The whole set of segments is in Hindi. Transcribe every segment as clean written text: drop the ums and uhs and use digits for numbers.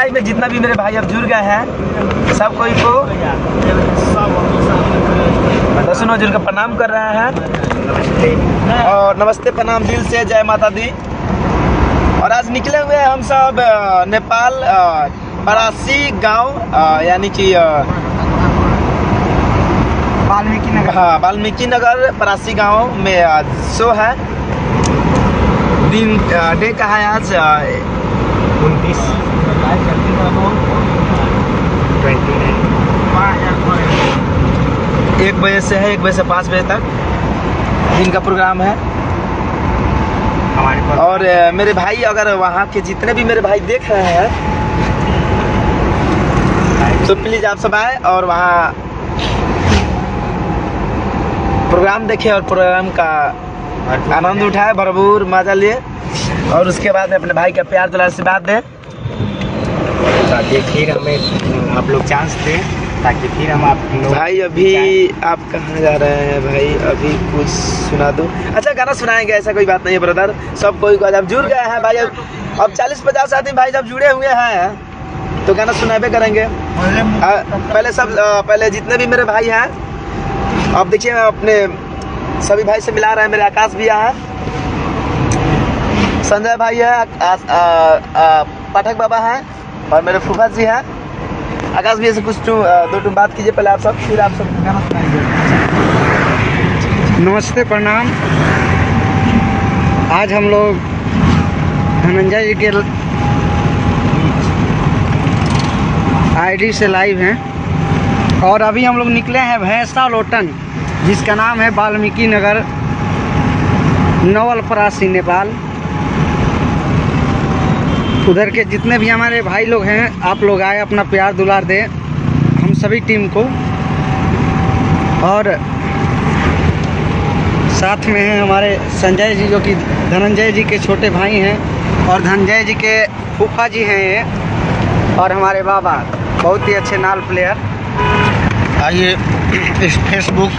लाइव में जितना भी मेरे भाई अब जुड़ गए हैं सब कोई को दर्शनों जुड़ कर प्रणाम कर रहे हैं और नमस्ते प्रणाम दिल से, जय माता दी। और आज निकले हुए हैं हम सब नेपाल परासी गांव यानी कि वाल्मीकि नगर, हाँ वाल्मीकि नगर परासी गांव में आज शो है। दिन डे का है आज 29 1 बजे से है, 1 बजे से 5 बजे तक दिन का प्रोग्राम है हमारे पास। और मेरे भाई अगर वहाँ के जितने भी मेरे भाई देख रहे हैं तो प्लीज़ आप सब आए और वहाँ प्रोग्राम देखें और प्रोग्राम का आनंद उठाए, भरपूर मजा लिए और उसके बाद में अपने भाई का प्यार दुलार से बात दें ताकि फिर हमें आप लोग चांस दें, ताकि फिर हम आप लोग भाई। अभी आप कहाँ जा रहे हैं भाई? अभी कुछ सुना दो। अच्छा गाना सुनाएंगे, ऐसा कोई बात नहीं है ब्रदर। सब कोई को जब जुड़ गए हैं भाई, अब 40-50 आदमी भाई जब जुड़े हुए हैं तो गाना सुनाबे करेंगे। पहले जितने भी मेरे भाई हैं, अब देखिए मैं अपने सभी भाई से मिला रहे हैं। मेरे आकाश भैया है, संजय भाई है, पाठक बाबा हैं और मेरे फूफा जी हैं। आकाश भैया से कुछ दो बात कीजिए पहले आप सब, फिर आप सब गाना सुनाएंगे। नमस्ते प्रणाम। आज हम लोग धनंजय जी के आईडी से लाइव हैं और अभी हम लोग निकले हैं भैंसा लोटन, जिसका नाम है वाल्मीकि नगर, नवलपरासी, नेपाल। उधर के जितने भी हमारे भाई लोग हैं, आप लोग आए, अपना प्यार दुलार दें हम सभी टीम को। और साथ में हैं हमारे संजय जी, जो कि धनंजय जी के छोटे भाई हैं, और धनंजय जी के फूफा जी हैं ये, और हमारे बाबा बहुत ही अच्छे नाल प्लेयर। आइए इस फेसबुक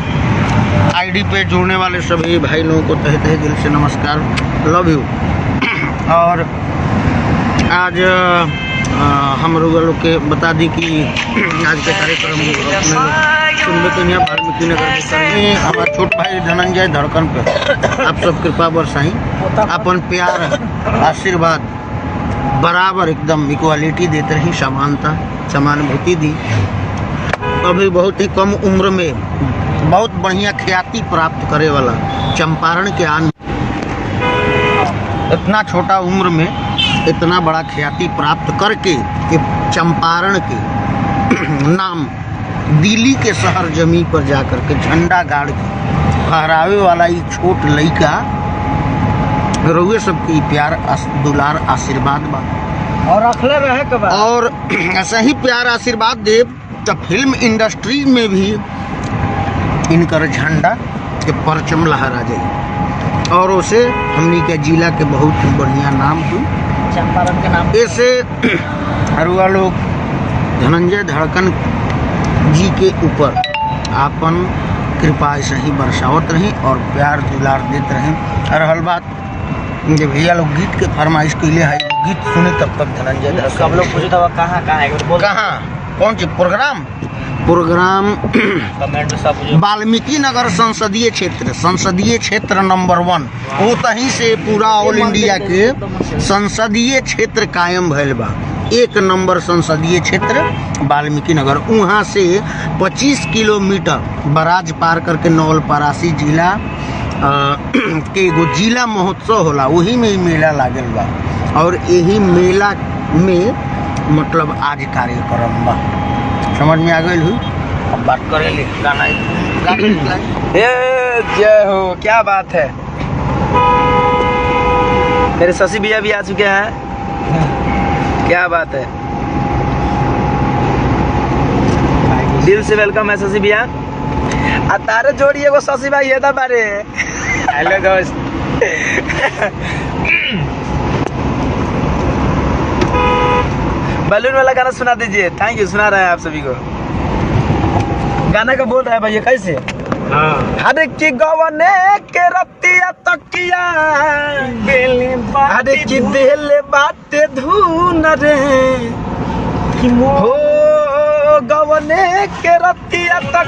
आईडी पे जुड़ने वाले सभी भाई लोगों को तहे तहे दिल से नमस्कार, लव यू। और आज हम लोग के बता दी कि आज के कार्यक्रम सुनबे तो यहाँ वाल्मीकि नगर में करेंगे। हमारे छोट भाई धनंजय धड़कन पे आप सब कृपा बरसाई, अपन प्यार आशीर्वाद बराबर एकदम इक्वालिटी देते रही, समानता समानुभूति दी। अभी बहुत ही कम उम्र में बहुत बढ़िया ख्याति प्राप्त करे वाला चंपारण के आन, इतना छोटा उम्र में इतना बड़ा ख्याति प्राप्त करके कि चंपारण के नाम दिल्ली के शहर जमी पर जाकर के झंडा गाड़ के फहरावे वाला ये छोट लड़का रउए सबकी प्यार दुलार आशीर्वाद बा और अखले रहे कब और ऐसा ही प्यार आशीर्वाद दे तो फिल्म इंडस्ट्री में भी इनकर झंडा के परचम लहरा जाए और उसे हमनी के जिला के बहुत बढ़िया नाम हुई चंपारण के नाम। ऐसे हरुआ लोग धनंजय धड़कन जी के ऊपर आपन कृपा ऐसे ही बरसावत रही और प्यार दुलार देते रहें। रहल बात जब भैया लोग गीत के फरमाइश के लिए है, गीत सुने तब तक धनंजय धड़कन सब लोग पूछे था कहाँ है, कहाँ कौन सी प्रोग्राम कमेंट में सब पूछे। वाल्मीकि नगर संसदीय क्षेत्र नंबर 1, वो तहीं से पूरा ऑल इंडिया के संसदीय क्षेत्र कायम भइल बा। 1 नंबर संसदीय क्षेत्र वाल्मीकि नगर। वहाँ से 25 किलोमीटर बराज पार करके नवलपरासी जिला के एगो जिला महोत्सव होला, वही में ही मेला लागल बा और यही मेला में मतलब आज कार्यक्रम बा। समझ में आ गई हुई? अब बात करेंगे गाना जय हो, क्या बात है। मेरे शशि भैया भी आ चुके हैं, क्या बात है। दिल से वेलकम है शशि भैया। आ तारे जोड़िए वो शशि भाई ये था बारे। हेलो दोस्त। बैलून वाला गाना सुना दीजिए। थैंक यू, सुना रहे हैं आप सभी को। गाना का बोल रहा है भैया कैसे? हरे की गवने के रतिया तकिया हरे की देले बाटे धुन रे हो गवने के रतिया तक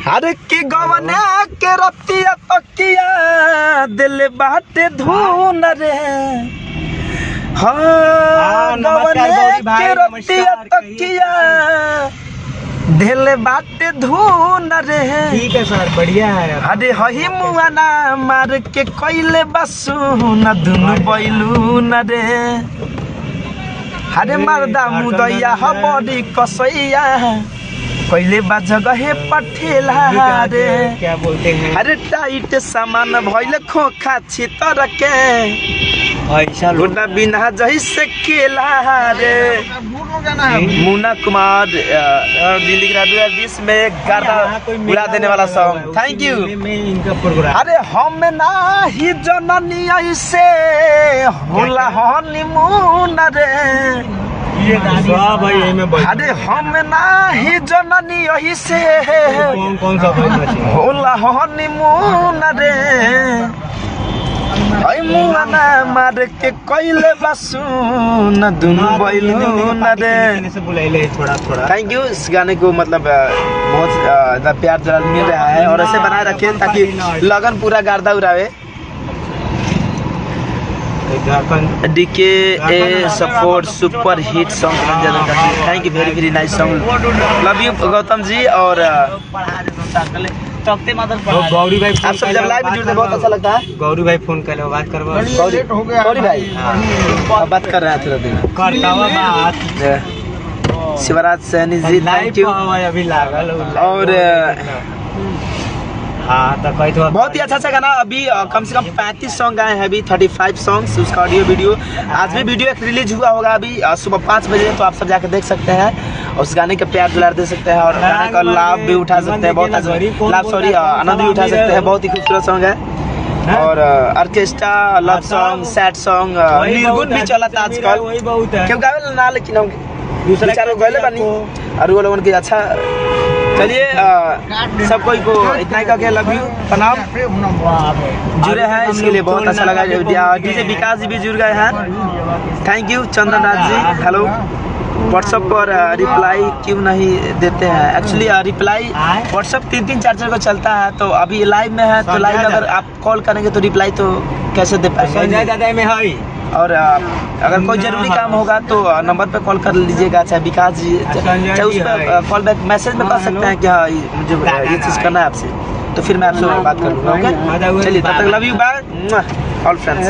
हरे की गवने के रतिया तकिया दिल बाटे धुन रे हाँ गवने के रतिया तकिया दिल बाटे धुन रे। ठीक है सर, बढ़िया है। अरे हही मुआना मार के कोइले बसु न दुनु बैलू न रे हरे मर्दा मुदैया हबडी कसैया कोइले बाज गहे पठेला रे। क्या बोलते हैं? अरे टाइट सामान भइल खोखा छितर के ऐसा गुना बिना जैसे केला रे। मुन्ना कुमार दिल्ली के 2020 में गाना उड़ा देने वाला सॉन्ग। Thank you. इनका प्रोग्राम अरे हम ना ही जननी ऐसे होला हनीमून रे अरे हम ना ही जननी ऐसे कौन सा होला हनीमून रे ऐ मुआना मार के कोइले बसु न दुनु बैलू न रे। से बुलाइले थोड़ा थोड़ा। Thank you. इस गाने को मतलब बहुत प्यार जरूर मिल रहा है और ऐसे बनाए रखें ताकि लगन पूरा गार्दा उड़ावे। डीके ए support super hit song. Thank you, very nice song, love you Gautam ji. और गौरी भाई आप सब जब लाइव जुड़ते बहुत अच्छा लगता है। गौरी भाई फोन कर लो, बात करवा। गौरी भाई बात कर रहे हैं थोड़ा दिन शिवराज सैनी जी, थैंक यू। अभी लागल और हाँ तो कोई तो बहुत ही अच्छा गाना। अभी कम से कम 35 सॉन्ग आए हैं, अभी 35 सॉन्ग्स, उसका ऑडियो वीडियो। आज भी वीडियो एक रिलीज हुआ होगा अभी सुबह 5 बजे, तो आप सब जाकर देख सकते हैं और उस गाने का प्यार दुलार दे सकते हैं और गाने का लाभ भी उठा सकते हैं। बहुत लाभ सॉरी आनंद भी उठा सकते हैं। बहुत ही खूबसूरत सॉन्ग है। और orchestra, love song, sad song, निर्गुण भी चला था आजकल। क्यों गावे ना, लेकिन हम दूसरे चारों गले बनी और वो लोगों के अच्छा। चलिए सब कोई को इतना ही कह लव यू, प्रणाम। जुड़े हैं इसके लिए बहुत अच्छा लगा। डीजे विकास जी भी जुड़ गए हैं, thank you. Chandan Raj ji hello. WhatsApp पर रिप्लाई क्यों नहीं देते हैं? एक्चुअली रिप्लाई व्हाट्सएप 3-4 को चलता है, तो अभी लाइव में है, तो लाइव में अगर आप कॉल करेंगे तो रिप्लाई तो कैसे दे पाएंगे। और अगर कोई जरूरी काम होगा तो नंबर पे कॉल कर लीजिएगा, चाहे विकास जी, चाहे उस पर कॉल बैक मैसेज में कर सकते हैं कि हाँ मुझे ये चीज़ करना है आपसे, तो फिर मैं आपसे बात कर लूँगा। ओके चलिए, तब तक love you, bye all friends.